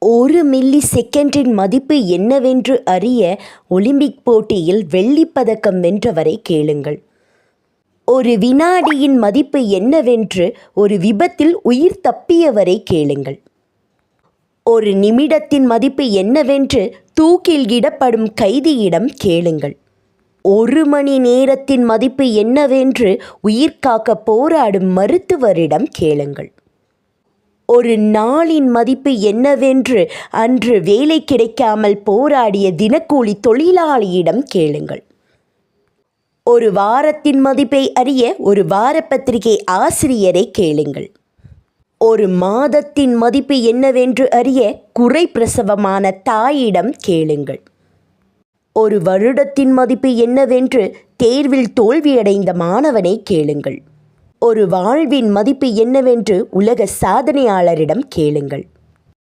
1 milli செகண்டின் மதிப்பு என்னவென்று அறிய ஒலிம்பிக் போட்டியில் வெள்ளிப்பதக்கம் வென்றவரை கேளுங்கள். ஒரு வினாடியின் மதிப்பு என்னவென்று ஒரு விபத்தில் உயிர் தப்பியவரை கேளுங்கள். ஒரு நிமிடத்தின் மதிப்பு என்னவென்று தூக்கில் இடப்படும் கைதியிடம் கேளுங்கள். 1 மணி நேரத்தின் மதிப்பு என்னவென்று உயிர் காக்க போராடும் மருத்துவரிடம் கேளுங்கள். ஒரு நாளின் மதிப்பு என்னவென்று அன்று வேலை கிடைக்காமல் போராடிய தினக்கூலி தொழிலாளியிடம் கேளுங்கள். ஒரு வாரத்தின் மதிப்பை அறிய ஒரு வாரப்பத்திரிகை ஆசிரியரை கேளுங்கள். ஒரு மாதத்தின் மதிப்பு என்னவென்று அறிய குறை பிரசவமான தாயிடம் கேளுங்கள். ஒரு வருடத்தின் மதிப்பு என்னவென்று தேர்வில் தோல்வியடைந்த மாணவனை கேளுங்கள். ஒரு வாழ்வின் மதிப்பு என்னவென்று உலக சாதனையாளரிடம் கேளுங்கள்.